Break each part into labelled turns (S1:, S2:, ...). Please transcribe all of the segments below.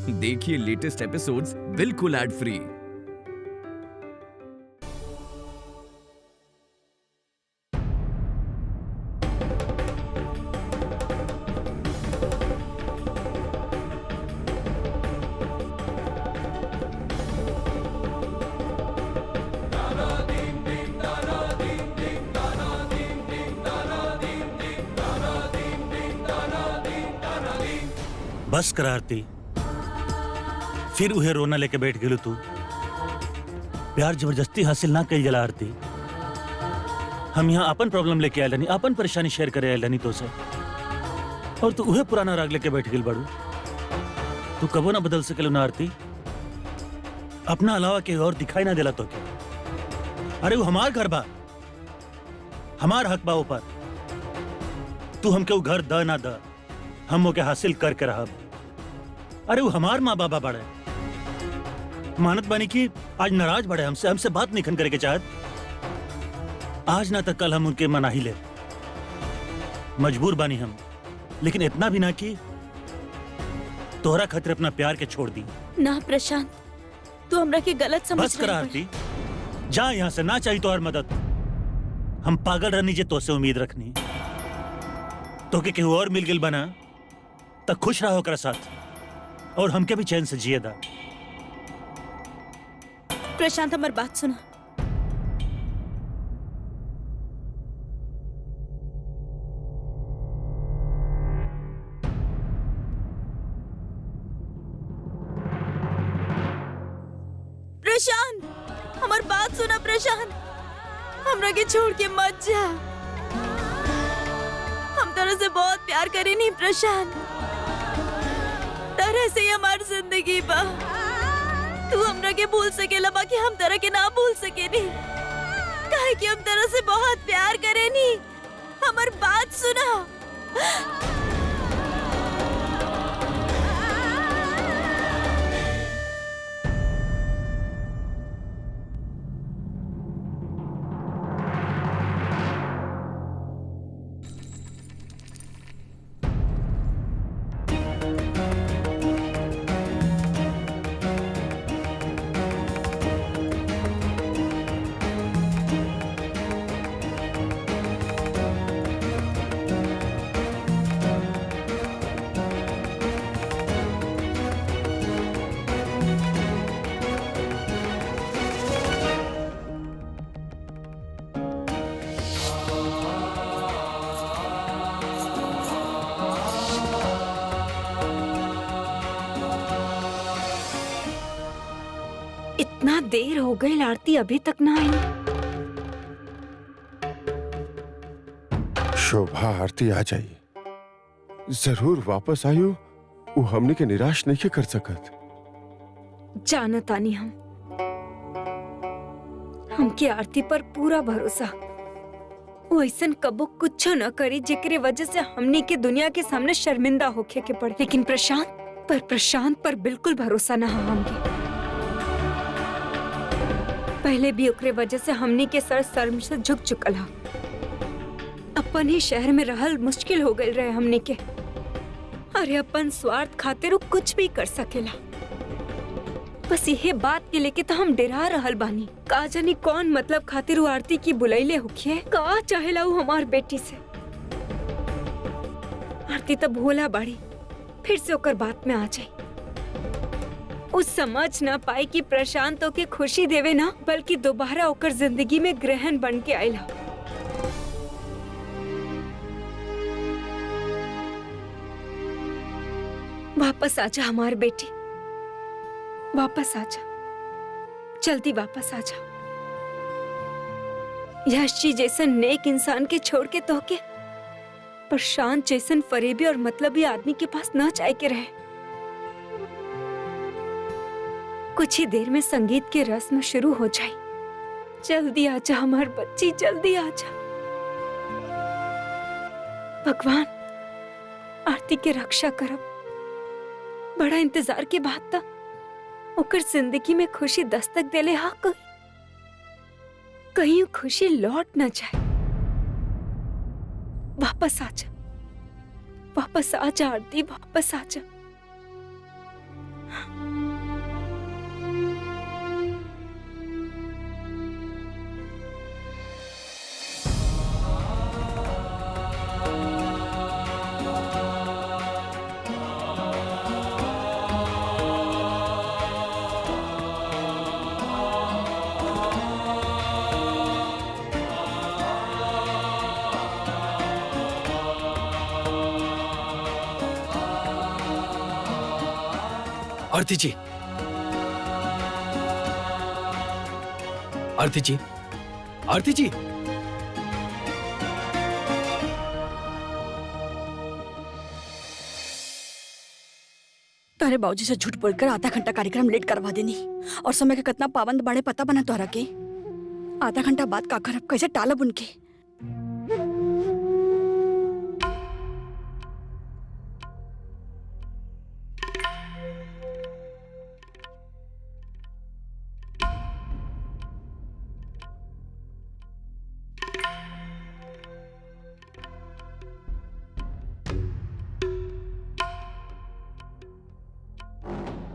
S1: देखिए latest episodes बिल्कुल ad free.
S2: बस कर आरती, फिर उहे रोना लेके बैठ गेलू तू। प्यार जबरदस्ती हासिल ना कई जला आरती। हम यहाँ अपन प्रॉब्लम लेके आए नहीं, अपन परेशानी शेयर करे आए नहीं तो से, और तू उहे पुराना राग लेके बैठ गेल बाड़ू। तू कबो ना बदल सकेलू ना आरती। अपना अलावा के और दिखाई ना दिला तो क्या? अरे वो हमार घर बा, हमार हक बा ऊपर। तू हमके वो घर द ना द, हम ओके हासिल करके रहा। अरे वो हमार माँ बाबा बड़े मानत बानी की आज नाराज बड़े हमसे बात नहीं खन करे के चाहत। आज ना तक कल हम उनके मना ही ले, मजबूर बानी हम, लेकिन इतना भी ना कि तोहरा खातिर अपना प्यार के छोड़ दी।
S3: ना प्रशांत, तू हमरा के गलत समझ
S2: बस कर आरती, जा यहाँ से। ना चाहिए तोहर मदद। हम पागल रहनी जे तो से उम्मीद रखनी तो के केहू और मिल गिल बना तक खुश रहो कर साथ, और हमके भी चैन से जिए दा।
S3: प्रशांत हमारी बात सुना। प्रशांत हमारी बात सुना। प्रशांत हमरा के छोड़ के मत जा। हम तरह से बहुत प्यार करे नहीं प्रशांत, तरह से ही हमारी जिंदगी बा। तू हमरा के भूल सकेला, बाकी हम तरह के ना भूल सके नहीं, काहे कि हम तरह से बहुत प्यार करे नहीं। हमारी बात सुना। इतना देर हो गई, आरती अभी तक ना आई।
S4: शोभा आरती आ जाइए, जरूर वापस आयु। वो हमने के निराश नहीं कर सकत।
S3: जानत आनी हमके आरती पर पूरा भरोसा। वो ऐसन कबो कुछ न करी जेकरे वजह से हमने के दुनिया के सामने शर्मिंदा होके के पड़े। लेकिन प्रशांत पर बिल्कुल भरोसा न हमके। पहले भी ओकरे वजह से हमनी के सर शर्म से झुक चुकल हा। अपन ही शहर में रहल मुश्किल हो गए रहे हमनी के। अरे अपन स्वार्थ खातिर कुछ भी कर सकेला। बस यही बात के लेके तो हम डरा रहल बानी। का जानी कौन मतलब खातिर वो आरती की बुलाइले होखिए। का चाहेला वो हमार बेटी से। आरती तो भोला बाड़ी, फिर से ओकर बात में आ जाई। उस समझ ना पाई कि प्रशांत के खुशी देवे ना, बल्कि दोबारा ओकर जिंदगी में ग्रहण बन के आइला। वापस आजा हमार बेटी, वापस आजा, जल्दी वापस आजा। यशी जैसन नेक इंसान के छोड़ के तो के प्रशांत जैसन फरेबी और मतलबी आदमी के पास ना जाए के रहे। कुछ ही देर में संगीत की रस्म शुरू हो जाए। जल्दी आजा हमार बच्ची, जल्दी आजा। भगवान आरती के रक्षा करब। बड़ा इंतजार के बाद था ओकर जिंदगी में खुशी दस्तक देले। हा कहीं खुशी लौट न जाए। वापस आजा, वापस आजा आरती, वापस आजा।
S5: आरती जी, आरती जी, आरती जी।
S6: तोहरे बाबूजी से झूठ बोलकर आधा घंटा कार्यक्रम लेट करवा देनी और समय का कितना पाबंद बाड़े पता बना तोहरा के। आधा घंटा बाद का करब, कैसे टालब उनके।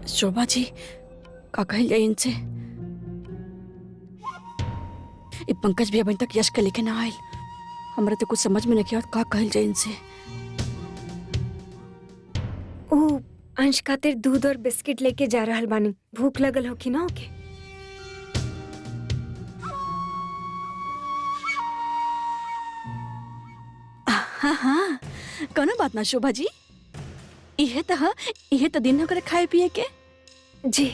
S6: शोभा जी, का कहल जाए इनसे? ये पंकज भी अभी तक यश के लेके ना आयल। हमरा तो कुछ समझ में नहीं आया का कहल जाए इनसे।
S3: ओ अंश खातिर दूध और बिस्किट लेके जा रहल बानी। भूख लगल हो कि ना ओके?
S6: हाँ हाँ, कोनो बात ना शोभा जी। इहे तो दिन होकर खाए पिए के।
S3: जी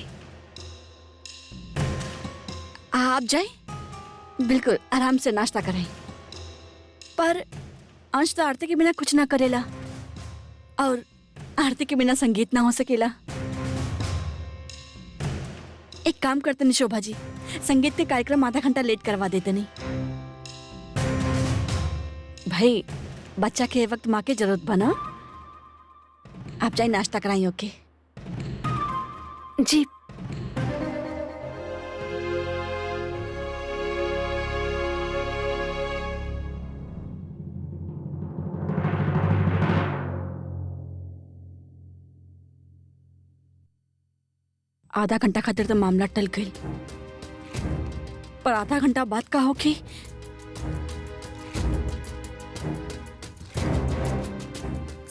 S6: आप जाए, बिल्कुल आराम से नाश्ता करें। पर अंश तो आरती के बिना कुछ ना करेला और आरती के बिना संगीत ना हो सकेला। एक काम करते नहीं शोभा जी, संगीत के कार्यक्रम आधा घंटा लेट करवा देते नहीं। भाई बच्चा के वक्त माँ की जरूरत बना। आप जाए नाश्ता कराइए। ओके
S3: जी।
S6: आधा घंटा खातिर तो मामला टल गई, पर आधा घंटा बाद का होगी?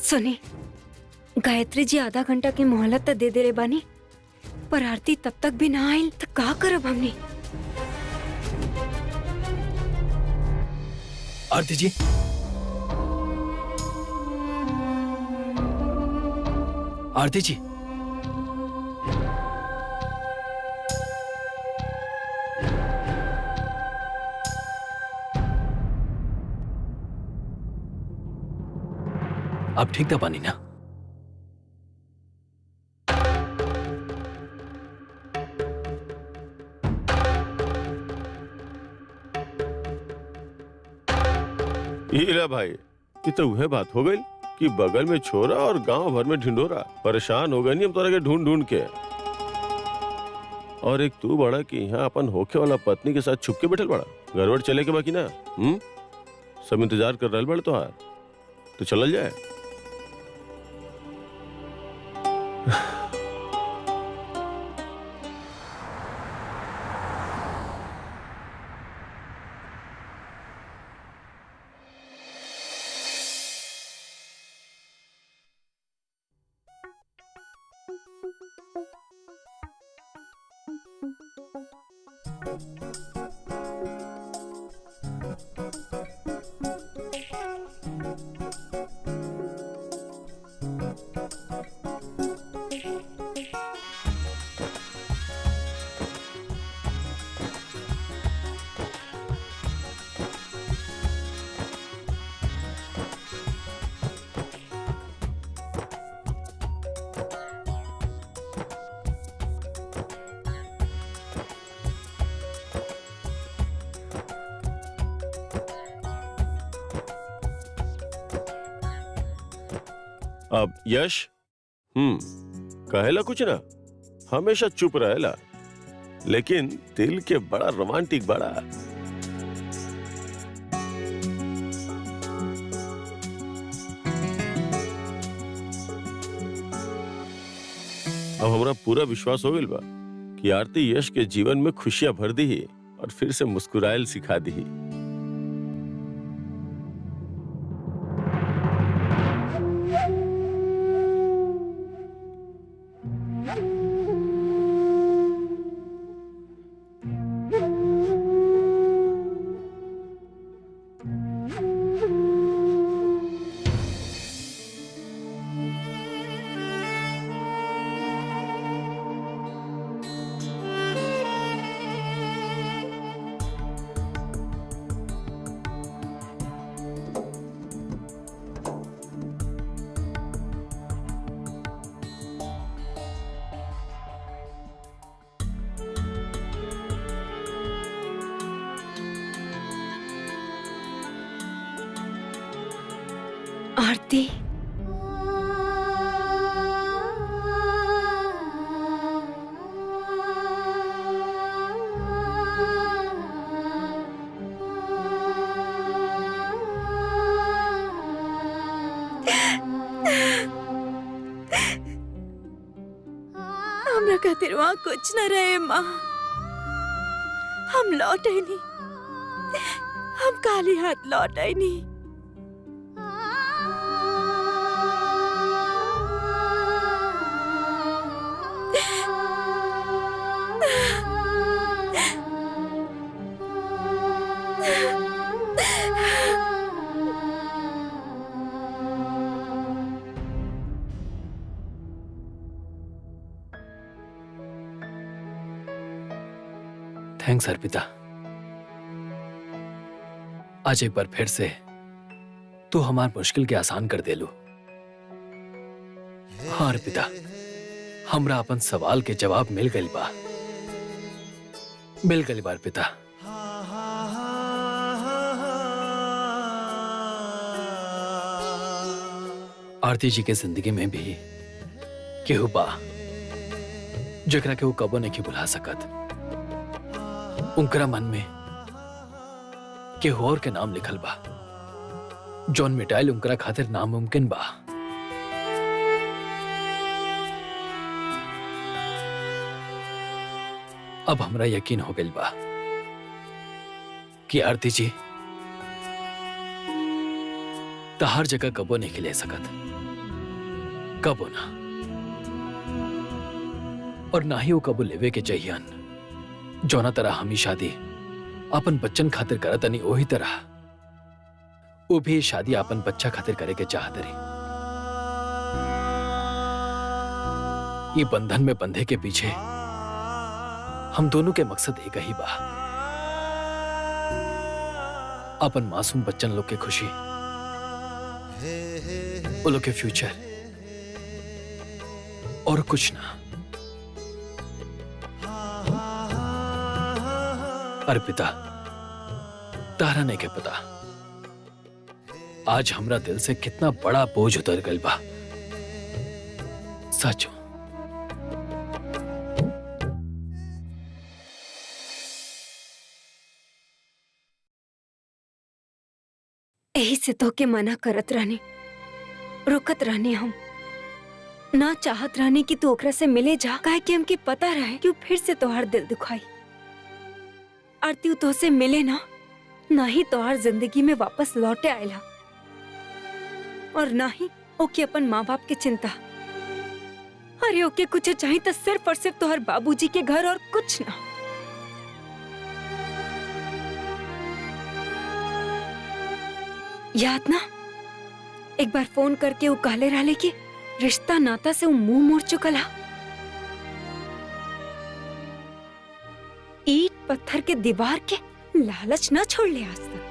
S3: सुनी, गायत्री जी आधा घंटा की मोहलत तो दे दे बानी, पर आरती तब तक भी ना आयल तो का करब हमने?
S5: आरती जी, आरती जी, आप ठीक था पानी ना?
S4: हीरा भाई, ये तो वह बात हो गई कि बगल में छोरा और गांव भर में ढिंडोरा। परेशान हो गए नहीं हम तोरा के ढूंढ ढूंढ के। और एक तू बड़ा कि यहाँ अपन होखे वाला पत्नी के साथ छुप के बैठल बड़ा। गड़बड़ चले के बाकी ना? सब इंतजार कर रहे बड़े तोहार, तो चलल जाए। अब यश कहेला कुछ ना, हमेशा चुप रहेला, लेकिन दिल के बड़ा रोमांटिक बड़ा। अब हमरा पूरा विश्वास हो गइल बा कि आरती यश के जीवन में खुशियां भर दी ही और फिर से मुस्कुराएल सिखा दी ही।
S3: आरती, हमरा खातिर वहाँ कुछ न रहे माँ। हम लौट आई नहीं, हम खाली हाथ लौट आई नहीं।
S5: थैंक्स अर्पिता, आज एक बार फिर से तू हमार मुश्किल के आसान कर दे लू। हाँ अर्पिता, हमरा अपन सवाल के जवाब मिल गई बा, मिल गई बा अर्पिता। आरती जी के जिंदगी में भी केहू बा जकरा के वो कबो नहीं भुला सकत। उनकरा मन में केहू और के नाम लिखल बा, जौन मिटाइल उनकरा खातिर नामुमकिन बा। अब हमरा यकीन हो गइल बा कि आरती जी तो हर जगह कबो नहीं ले सकत, कबो ना, और ना ही वो कबो लेवे के चाहिए। जौना तरह हमी शादी अपन बच्चन खातिर करत नहीं, वही तरह वो भी शादी अपन बच्चा खातिर करे के चाहत रही। ये बंधन में बंधे के पीछे हम दोनों के मकसद एक ही बा, अपन मासूम बच्चन लोग के खुशी, वो लोग के फ्यूचर, और कुछ ना। अर्पिता, तारा नहीं के पता आज हमरा दिल से कितना बड़ा बोझ उतर गइल बा। सच
S3: यही से तो के मना करत रहनी, रोकत रहनी, हम ना चाहत रहनी कि तू ओकरा से मिले जा, काहे कि हमके पता रहे कि वो फिर से तोहार दिल दुखाई। आरती तो से मिले ना ही तोहार जिंदगी में वापस लौटे आयला, और ना ही ओके अपन माँ बाप के चिंता। अरे ओके कुछ चाहिए तो सिर्फ और सिर्फ तोहर बाबूजी के घर, और कुछ ना। याद ना एक बार फोन करके वो कहले रहले कि रिश्ता नाता से वो मुंह मोड़ चुकला। ईट पत्थर के दीवार के लालच ना छोड़ ले आज तक।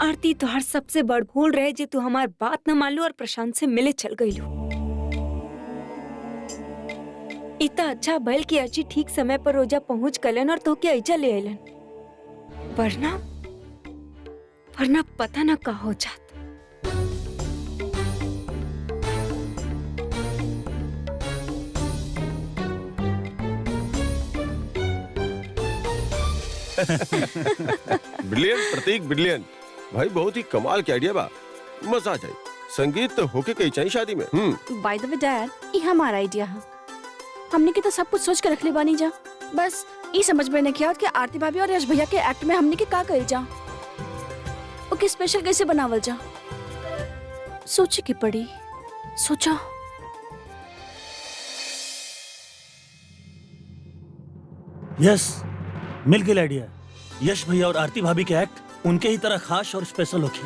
S3: आरती तो हर सबसे बड़ भूल रहे जे तू हमार बात न मान लो और प्रशांत से मिले चल गई लो। इतना अच्छा भल की अर्जी ठीक समय पर रोजा पहुंच गलन और तो क्या ऐजा ले आलन, वरना पता ना का हो जात।
S4: ब्रिलियंट प्रतीक, ब्रिलियंट भाई, बहुत ही कमाल के आइडिया बा, मजा आ जाए। संगीत तो होके कहीं चाहिए शादी में।
S6: बाय द वे डैड, ये हमारा आइडिया है। हमने के तो सब कुछ सोच के रख ले बानी जा, बस ये समझ में नहीं किया कि आरती भाभी और यश भैया के एक्ट में हमने के का करी जा, ओके स्पेशल कैसे बनावल जा। सोचे की पड़ी, सोचा।
S2: यस, मिल गया आइडिया। यश भैया और आरती भाभी के एक्ट उनके ही तरह खास और स्पेशल होगी।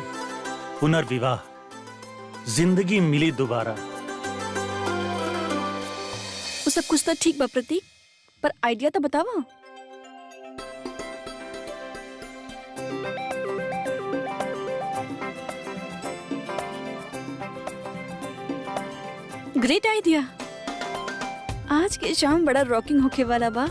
S2: पुनर्विवाह, जिंदगी मिली दोबारा।
S6: वो सब कुछ तो ठीक बा प्रतीक, पर आइडिया तो बतावा। Great idea. आज के शाम बड़ा रॉकिंग होके वाला बा।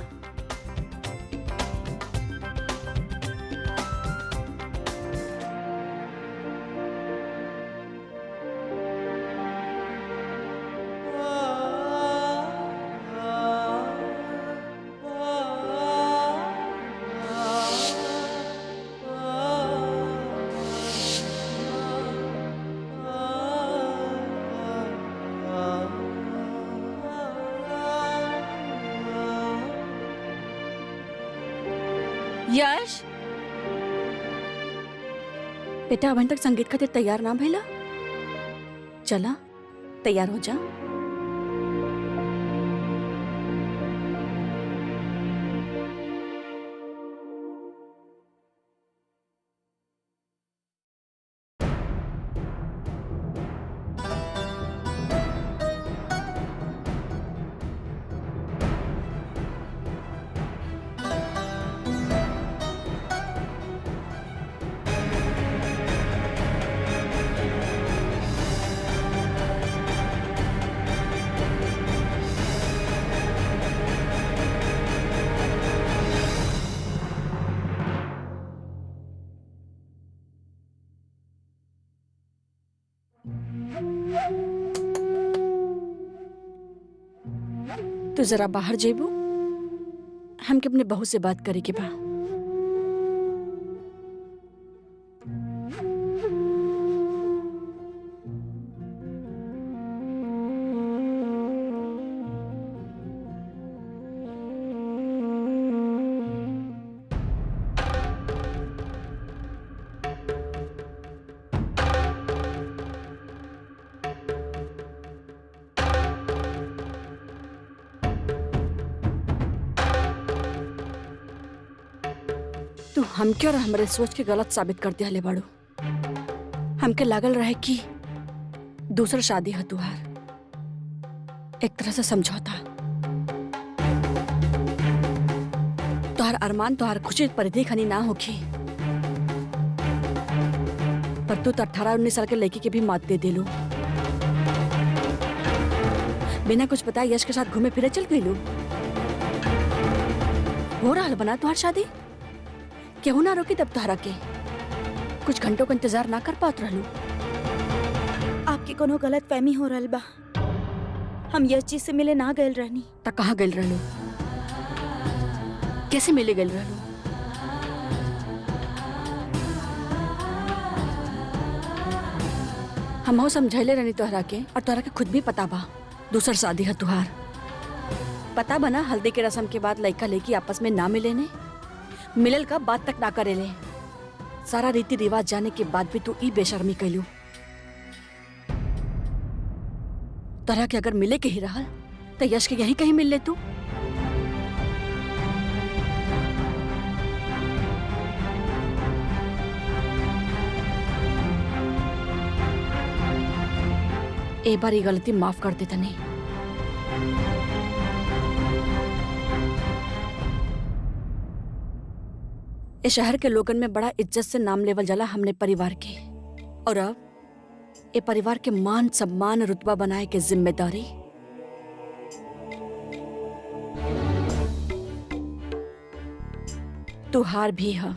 S6: यश बेटा अभी तक संगीत खातिर तैयार ना भइला? चला तैयार हो जा। तू जरा बाहर जेबू, हमके अपने बहू से बात करे के बा। तू हमके और हमारे सोच के गलत साबित कर दिया ले बाड़ू। हमके लागल रहे कि दूसरा शादी है तुहार, एक तरह से समझौता। तुहार अरमान तुहार खुशी परिधि खनी ना होगी, पर तू तो 18-19 साल के लड़की के भी मात दे दिलू। बिना कुछ बताए यश के साथ घूमे फिरे चल गईलू। हो रहा बना तुहार शादी, केहू ना रोकी तब तुहरा के। कुछ घंटों का इंतजार ना कर पात रहलू।
S7: आपके कोनो गलत फहमी हो रहल बा। हम यश जी से मिले ना गए रहनी।
S6: त कहाँ गइल रहलू? कैसे मिले गइल रहलू? हम समझाइले रहनी तोहरा के, और तोहरा के खुद भी पता बा दूसर शादी है तुहार। पता बना हल्दी के रस्म के बाद लड़का लड़की आपस में ना मिले ने, मिलल का बात तक ना करेले। सारा रीति रिवाज जाने के बाद भी तू ई बेशर्मी कैलू। तरह के अगर मिले के ही रहल तो यश के यहीं कहीं मिल ले तू। एक बार ये गलती माफ कर दे तनी। इस शहर के लोगन में बड़ा इज्जत से नाम लेवल जाला हमने परिवार के, और अब ये परिवार के मान सम्मान रुतबा बनाए के जिम्मेदारी तुहार भी है।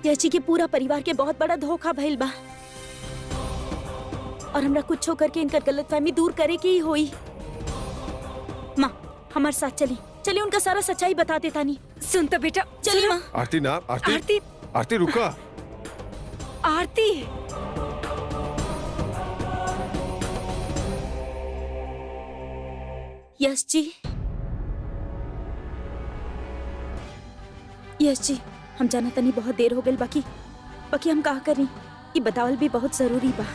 S7: यश जी के पूरा परिवार के बहुत बड़ा धोखा भइल बा, और हमरा कुछ करके इनका गलतफहमी दूर करे के ही होई। माँ हमारे साथ चली चलिए, उनका सारा सच्चाई बता देता नहीं।
S3: सुन तो बेटा,
S7: चलिए माँ।
S8: आरती ना, आरती
S3: आरती
S8: आरती रुका।
S3: आरती
S7: यश जी, यश जी हम जाना तनी बहुत देर हो गई, बाकी हम कहा करी ये बतावल भी बहुत जरूरी बा,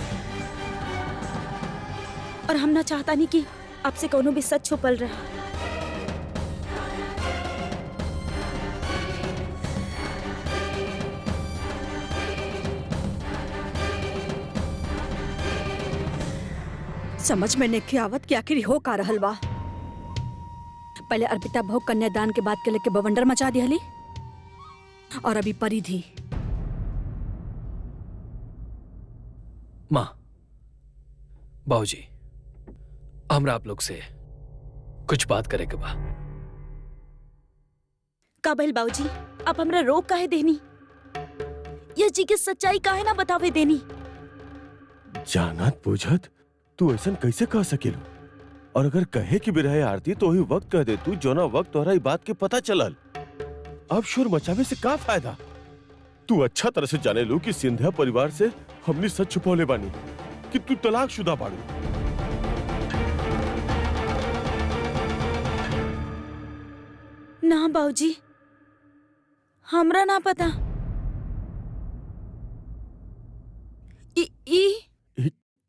S7: और हम ना चाहता नहीं कि आपसे कोनो भी सच छुपल रहा।
S6: समझ में नहीं आवत कि आखिर हो का रहल बा। पहले अर्पिता बहु कन्यादान के बाद के लेके बवंडर मचा दिहली, और अभी परिधि।
S5: माँ, बाबूजी, हमरा आप लोग से कुछ बात करे के बा।
S7: का भइल बाबूजी, आप हमरा रोक काहे देनी? यश जी के सच्चाई काहे ना बतावे देनी?
S4: जानत बुझत तू ऐसा कैसे कह सकेलू? और अगर कहे कि भी रहे आरती तो वही वक्त कह दे तू जोना वक्त तोहरा ई बात के पता चलल। अब शोर मचावे से का फायदा? तू अच्छा तरह से जाने लू कि सिंधिया परिवार से हमने सच छुपौले बानी कि तू तलाकशुदा बाड़ू।
S7: ना बाबूजी, हमरा ना पता। ई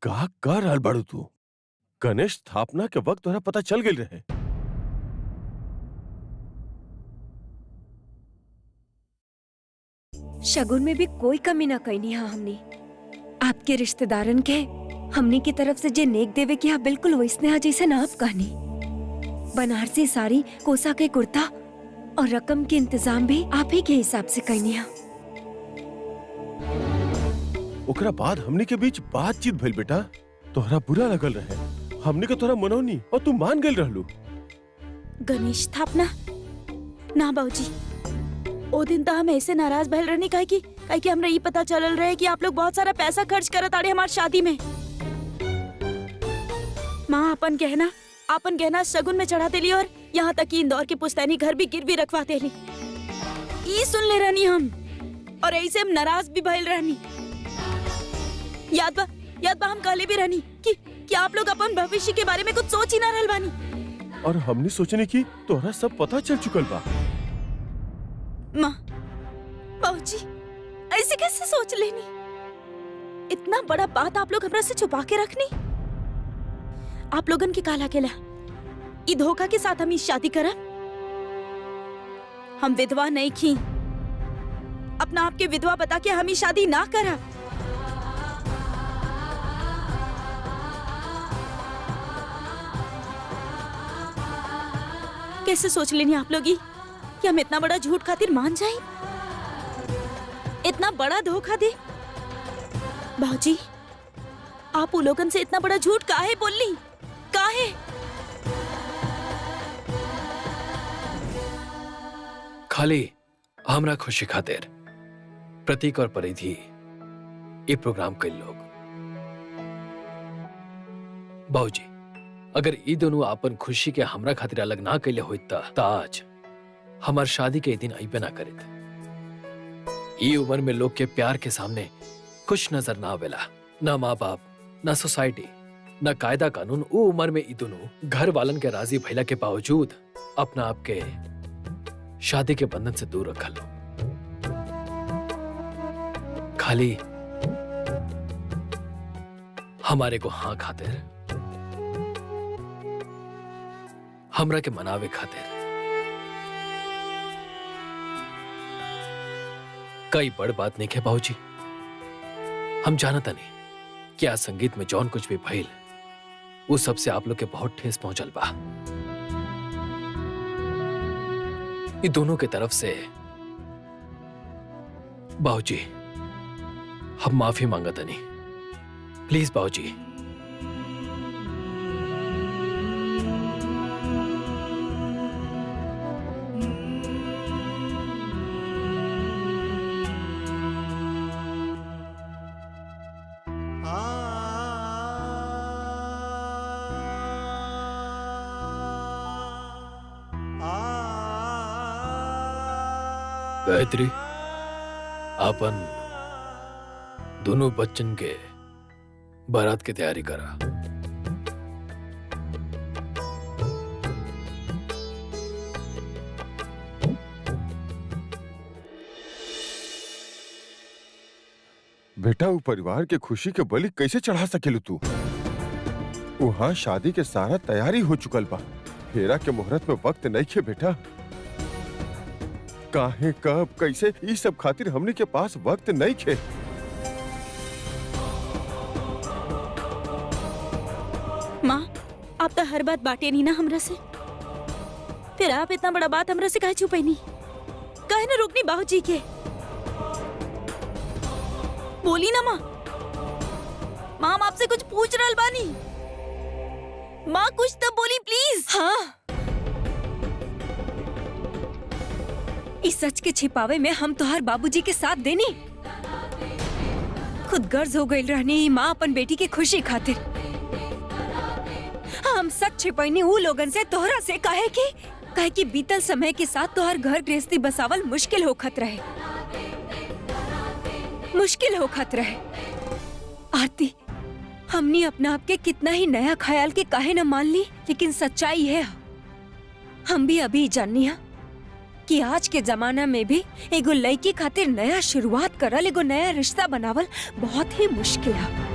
S4: का कर रहल बाड़ू तू? गणेश स्थापना के वक्त तोहरा पता चल गई रहे।
S3: शगुन में भी कोई कमी ना कही हा हमने। आपके रिश्तेदारन के हमने की तरफ से जे नेक देवे की हाँ बिल्कुल वैसने जैसे ना आप कहनी। बनारसी साड़ी, कोसा के कुर्ता और रकम के इंतजाम भी आप ही के हिसाब से कहनी हा।
S4: ओकरा बाद हमने के बीच बातचीत भइल बेटा। तोहरा बुरा लगल रहे, हमने के तोहरा मनौनी और तू मान गइल रहलू।
S7: गणेश स्थापना ना बाबूजी, ओ दिन तो हम ऐसे नाराज भइल रहनी काहे कि हमरा ये पता चलल रहे कि आप लोग बहुत सारा पैसा खर्च करत आड़े हमार शादी में। माँ अपन गहना शगुन में चढ़ा देली और यहाँ तक कि इंदौर के पुश्तैनी घर भी गिरवी रखवा देली। ई सुन ले रहनी हम और ऐसे हम नाराज भी भइल रहनी। याद बा हम कहले भी रहनी कि आप लोग अपन भविष्य के बारे में कुछ सोच ही ना रहल बानी।
S4: और हमने सोचने की तोहरा सब पता चल चुकल बा।
S7: माँ, बाबूजी, ऐसे कैसे सोच लेनी? इतना बड़ा बात आप लोग हमरा से छुपा के रखनी? आप लोगन के काला केला ई धोखा के साथ हम शादी करा? हम विधवा नहीं की। अपना आपके विधवा बता के हम शादी ना करा। कैसे सोच लेनी आप लोग कि हम इतना बड़ा झूठ खातिर मान जाए? इतना बड़ा धोखा दे? बाबूजी, आप उन लोगन से इतना बड़ा झूठ काहे बोलनी? काहे?
S5: खाली हमरा खुशी खातिर प्रतीक और परिधि ये प्रोग्राम कई लोग। बाबूजी, अगर ई दोनों अपन खुशी के हमरा खातिर अलग ना कैले होता त आज हमार शादी के दिन अइबे ना करित। ई उम्र में लोग के प्यार के सामने कुछ नजर ना आवेला, ना माँ बाप, ना सोसाइटी, ना कायदा कानून। वो उम्र में ई दोनों घर वालन के राजी भइला के बावजूद अपना आप के शादी के बंधन से दूर रखल लो। खाली हमारे को हाँ खातिर, हमरा के मनावे खातिर। कई बड़ बात नहीं है बाबूजी। हम जानता नहीं क्या संगीत में जौन कुछ भी भइल वो सबसे आप लोग के बहुत ठेस पहुंचल बा। ये दोनों के तरफ से बाबूजी हम माफी मांगता नहीं। प्लीज बाबूजी। गायत्री, आपन दोनों बच्चन के बारात की तैयारी करा।
S4: बेटा, वो परिवार के खुशी के बलि कैसे चढ़ा सकेलू तू? वहाँ शादी के सारा तैयारी हो चुकल बा। फेरा के मुहूर्त में वक्त नहीं खे बेटा। काहे, कब, कैसे, ये सब खातिर हमने के पास वक्त नहीं खे।
S7: माँ, आप तो हर बात बांटे नहीं ना हमरा से। फिर आप इतना बड़ा बात हमरा से काहे छुपैनी? काहे ना रोकनी बाबूजी के? बोली ना माँ। माँ, हम आपसे कुछ पूछ रहल बानी। माँ, कुछ तो बोली प्लीज।
S3: हाँ, इस सच के छिपावे में हम तो हर बाबूजी के साथ देनी। खुद गर्ज हो गई रहनी माँ अपन बेटी की खुशी खातिर। हाँ, हम सच छिपैनी ऊ लोगन से तोहरा से काहे कि बीतल समय के साथ तोहर घर गृहस्थी बसावल मुश्किल होखत रहे। आरती, हमने अपना आप के कितना ही नया ख्याल के काहे न मान ली, लेकिन सच्चाई है हम भी अभी जाननी है कि आज के जमाना में भी एगो लड़की खातिर नया शुरुआत करल, एगो नया रिश्ता बनावल बहुत ही मुश्किल है।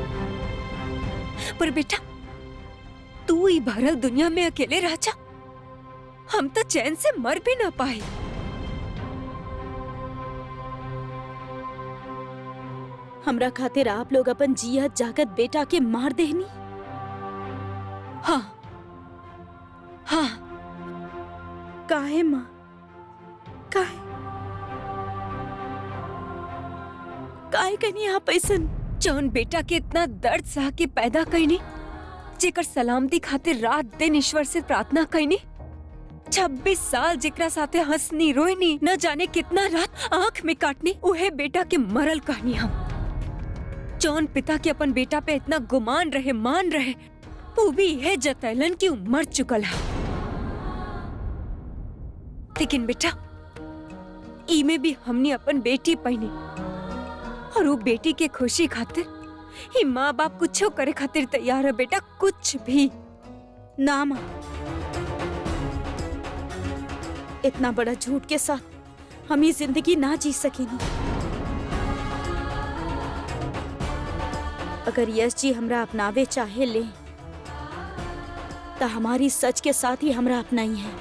S3: पर बेटा, तू ही भरल दुनिया में अकेले रह जा, हम तो चैन से मर भी ना पाए।
S7: हमरा खातिर आप लोग अपन जियत जागत बेटा के मार देहनी।
S3: हाँ हाँ,
S7: काहे माँ, काहे कनी आप ऐसन?
S3: जौन बेटा के इतना दर्द सह के पैदा कईनी, जेकर सलामती खातिर रात दिन ईश्वर से प्रार्थना कईनी, 26 साल जेकरा साथे हंसनी रोईनी, न जाने कितना रात आंख में काटनी, उहे बेटा के मरल कहनी हम। जौन पिता के अपन बेटा पे इतना गुमान रहे, मान रहे, वो भी यह जतैलन कि मर चुकल है। लेकिन बेटा, इमे भी हमने अपन बेटी पहनी, और वो बेटी के खुशी खातिर ही माँ बाप कुछो करे खातिर तैयार है बेटा, कुछ भी।
S7: ना माँ, इतना बड़ा झूठ के साथ हम ये जिंदगी ना जी सकेनी। अगर यश जी हमरा अपनावे चाहे ले, तो हमारी सच के साथ ही हमरा अपनाई है।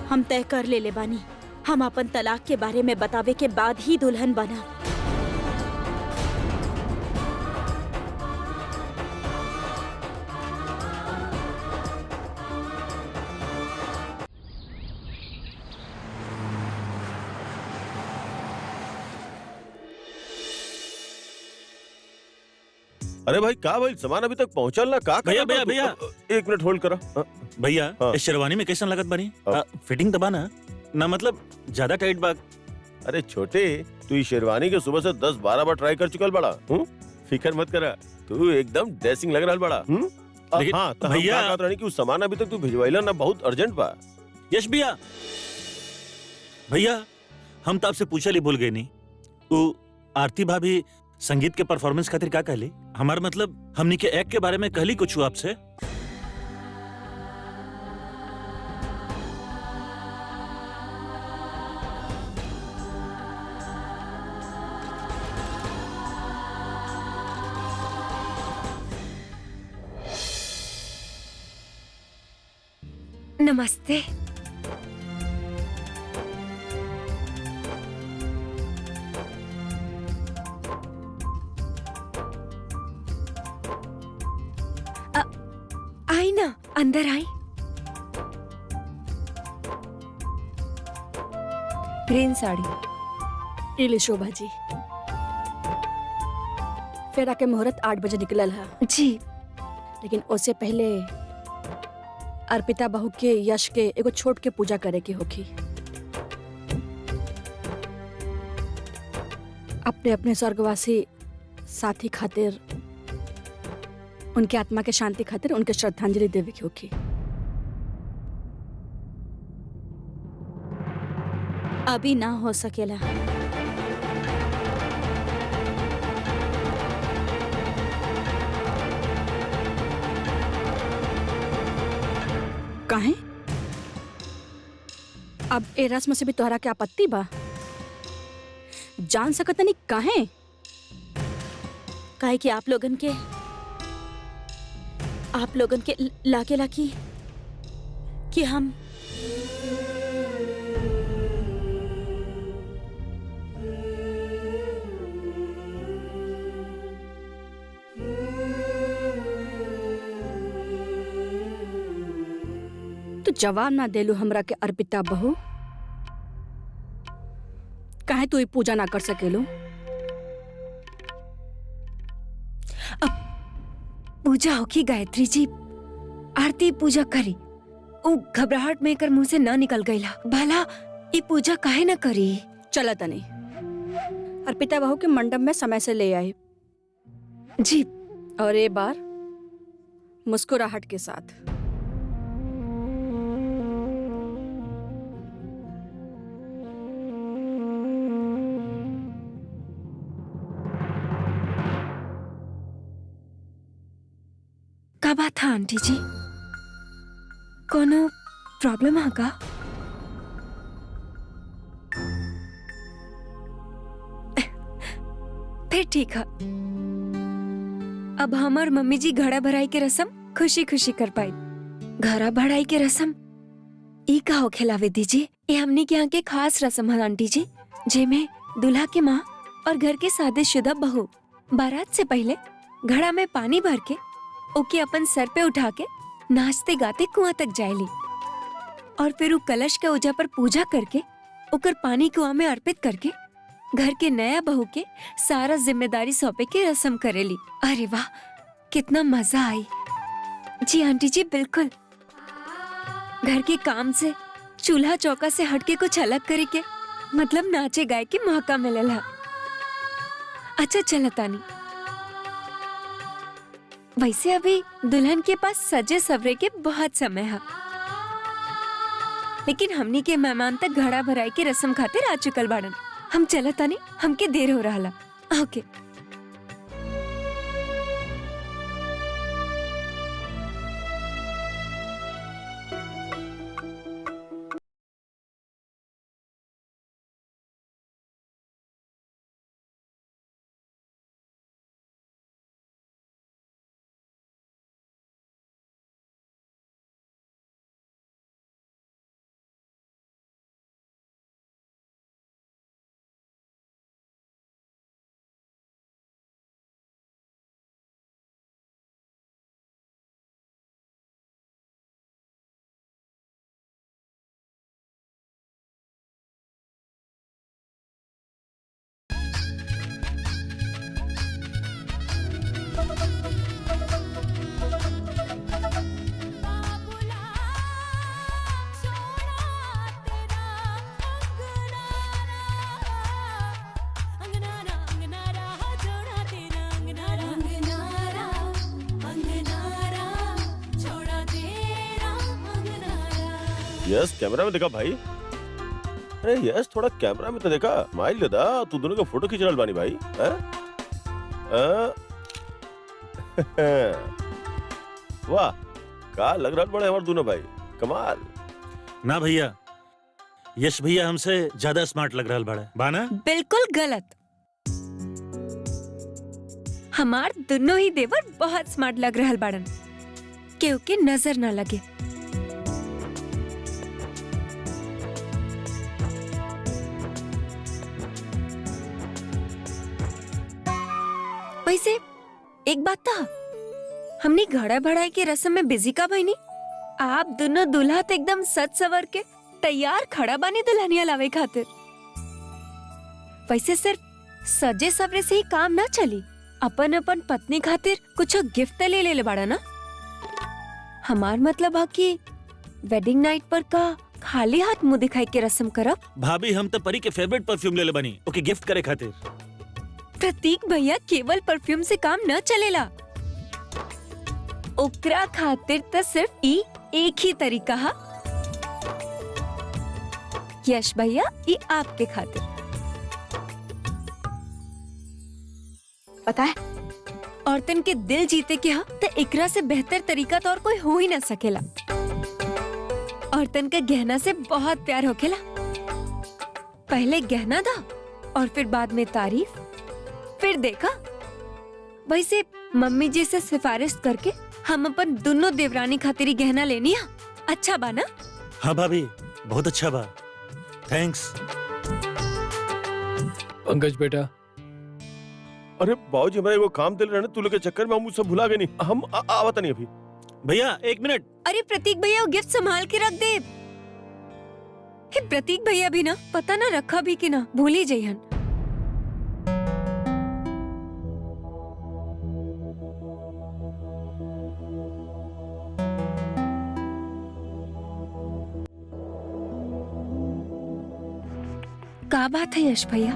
S7: हम तय कर ले बानी, हम अपन तलाक के बारे में बतावे के बाद ही दुल्हन बना।
S4: अरे भाई, का भाई सामान अभी तक पहुंचल ना? का
S2: भैया,
S4: करत बा
S2: भैया,
S4: तू? एक मिनट होल्ड करा।
S2: भैया,
S4: हाँ।
S2: इस शेरवानी में कैसन लगत बनी?
S4: हाँ।
S2: फिटिंग दबा ना मतलब ज्यादा टाइट बा।
S4: अरे छोटे, तू इस शेरवानी के सुबह से 10-12 बार ट्राई कर चुकल बड़ा। फिकर मत करा, तू एकदम ड्रेसिंग लग रहा बड़ा।
S2: लेकिन
S4: हाँ, तो
S2: भैया-
S4: हम का कहत रहनी कि उ सामान अभी तक तू भिजवाइला ना, बहुत अर्जेंट बा।
S2: यश भैया, हम तो आपसे पूछा ही भूल गए नहीं। वो आरती भाभी संगीत के परफॉर्मेंस खातिर का कहली? हमार मतलब हमनी के एक्ट के बारे में कहली कुछ आपसे?
S3: नमस्ते। आई ना, अंदर आई। ग्रीन साड़ी।
S6: ये ले शोभा जी, फेरा के मुहूर्त 8 बजे निकलल है,
S3: जी।
S6: लेकिन उससे पहले अर्पिता बहू के यश के एगो छोट के पूजा करे के होखी। अपने अपने स्वर्गवासी साथी खातिर, उनके आत्मा के शांति खातिर उनके श्रद्धांजलि देवे के होखी।
S7: अभी ना हो सकेला।
S6: काहे? अब ए रस्म से भी तोहरा के आपत्ति बा? जान सकत नहीं काहे?
S7: काहे कि आप लोगन के लागेला कि हम
S6: तू जवाब ना देलू हमरा के अर्पिता बहू। काहे तू ई पूजा ना कर सकेलू?
S3: पूजा होगी गायत्री जी, आरती पूजा करी। वो घबराहट में कर मुंह से ना निकल गईला। भला ये पूजा काहे ना करी?
S6: चला तनी अर्पिता बहू के मंडप में समय से ले आए
S3: जी।
S6: और ये बार मुस्कुराहट के साथ।
S3: का बात था आंटी जी? कोनो प्रॉब्लम है का? फिर ठीक है। अब हम और मम्मी जी घड़ा भराई के रस्म खुशी खुशी कर पाई। घड़ा भराई के रस्म ई का हो खिलावे दीजिए। ये हमने के यहाँ के खास रस्म है आंटी जी, जेमे दूल्हा के माँ और घर के शादीशुदा बहू बारात से पहले घड़ा में पानी भर के ओके अपन सर पे उठा के नाचते गाते कुआं तक जायली और फिर वो कलश के ओजा पर पूजा करके ओकर पानी कुआं में अर्पित करके घर के नया बहू के सारा जिम्मेदारी सौंपे के रस्म करेली। अरे वाह, कितना मजा आई। जी आंटी जी, बिल्कुल। घर के काम से, चूल्हा चौका से हटके कुछ अलग करे के मतलब नाचे गाए के मौका मिलेला। अच्छा चला तानी। वैसे अभी दुल्हन के पास सजे सवरे के बहुत समय है, लेकिन हमनी के मेहमान तक घड़ा भराई के रस्म खातिर आ चुकल बाड़न। हम चलत तानी, हमके देर हो रहा। ओके।
S4: यस, कैमरा में देखा भाई। अरे यस, थोड़ा कैमरा में तो देखा। माइल दादा, तू दोनों का फोटो खींच रहा बानी भाई। वाह, का लग रहा बड़े हमारे दोनों भाई, कमाल।
S2: ना भैया, यश भैया हमसे ज्यादा स्मार्ट लग रहा बड़ा बाना।
S3: बिल्कुल गलत। हमार दोनों ही देवर बहुत स्मार्ट लग रहा बाड़न, क्योंकि नजर ना लगे। वैसे एक बात था, हमने घड़ा भराई के रस्म में बिजी का भाई नहीं। आप दोनों दूल्हा तो एकदम सज सवर के तैयार खड़ा बानी दुल्हनिया लावे खातिर। वैसे सिर्फ सजे सवरे से ही काम ना चली, अपन अपन पत्नी खातिर कुछ गिफ्ट ले ले बाड़ा ना। हमार मतलब है कि वेडिंग नाइट पर का खाली हाथ मुंह दिखाई के रस्म करब।
S2: भाभी, हम तो परी के फेवरेट परफ्यूम ले बनी ओके गिफ्ट करे खातिर।
S3: प्रतीक भैया, केवल परफ्यूम से काम न चलेला। ओकरा खातिर तो सिर्फ एक ही तरीका है। यश भैया, ये आपके खातिर।
S6: पता है,
S3: औरतन के दिल जीते के हा तो एकरा से बेहतर तरीका तो और कोई हो ही ना सकेला। औरतन का गहना से बहुत प्यार होखेला। पहले गहना दा और फिर बाद में तारीफ, फिर देखा। वैसे मम्मी जी से सिफारिश करके हम अपन दोनों देवरानी खातिर गहना लेनी है। अच्छा बा ना?
S2: हाँ भाभी, बहुत अच्छा बा, थैंक्स।
S5: पंकज बेटा,
S4: अरे बाबूजी, हमारे वो काम दिल रहने तू लोग के चक्कर में हम सब भुला गए। नहीं, हम आवत नहीं अभी।
S2: भैया एक मिनट।
S3: अरे प्रतीक भैया, वो गिफ्ट संभाल के रख दे। हे प्रतीक भैया भी ना पता ना रखा भी कि ना भूल ही जइहन। का बात है यश भैया,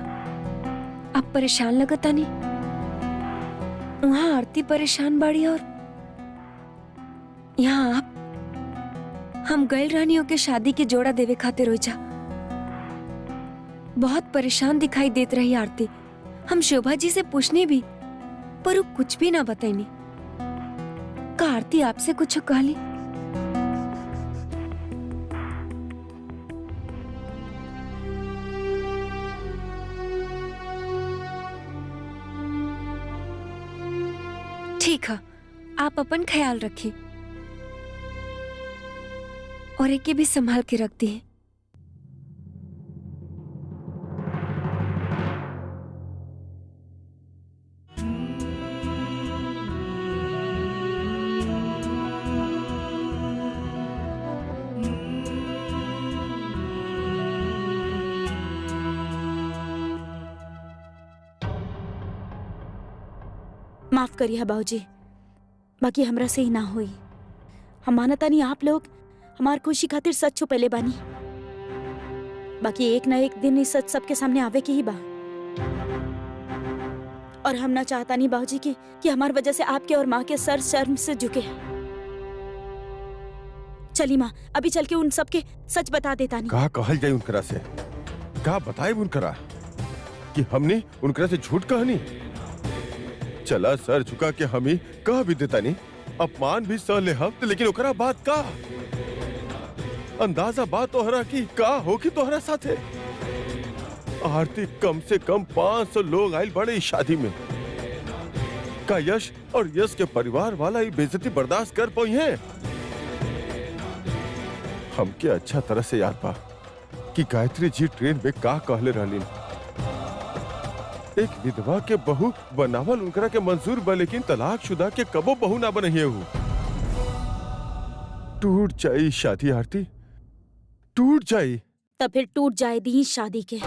S3: आप परेशान लगता नहीं? वहाँ आरती परेशान बाड़ी और यहाँ आप हम गैल रानियों के शादी के जोड़ा देवे खातिर हो जा। बहुत परेशान दिखाई देत रही आरती। हम शोभा जी से पूछने भी, पर वो कुछ भी ना बताईनी। का आरती आपसे कुछ कहली? ठीक है, आप अपन ख्याल रखिए और एक भी संभाल के रख दिए।
S7: माफ करिए बाबूजी, बाकी हमरा से ही ना हुई। हम मानता नहीं आप लोग हमार खुशी खातिर सच छुपैले बानी, बाकी एक ना एक दिन इस सच सबके सामने आवे की ही बा। और हम ना चाहता नहीं बाबूजी कि हमार वजह से आपके और माँ के सर शर्म से झुके। चली माँ, अभी चल के उन सबके सच बता देता नहीं।
S4: का कहल जाए उनकरा से? का बताए उनकरा कि हमने उनकरा से झूठ कहनी? चला सर झुका के हम ही कह भी देता नहीं, अपमान भी सह ले हम, लेकिन ओकरा बात का अंदाजा बात तोहरा की का हो कि तोहरा साथे आरती कम से कम 500 लोग आयल बड़े इस शादी में। का यश और यश के परिवार वाला ही बेइज्जती बर्दाश्त कर पाई है? हमके अच्छा तरह से याद बा कि गायत्री जी ट्रेन में का कहले रहली। एक विधवा के बहू बनावल उनकरा के मंजूर बा, लेकिन तलाकशुदा के कबो बहू ना बनहिए हूँ। टूट जाई शादी आरती, टूट जाई।
S7: तब फिर टूट जाए दी शादी के।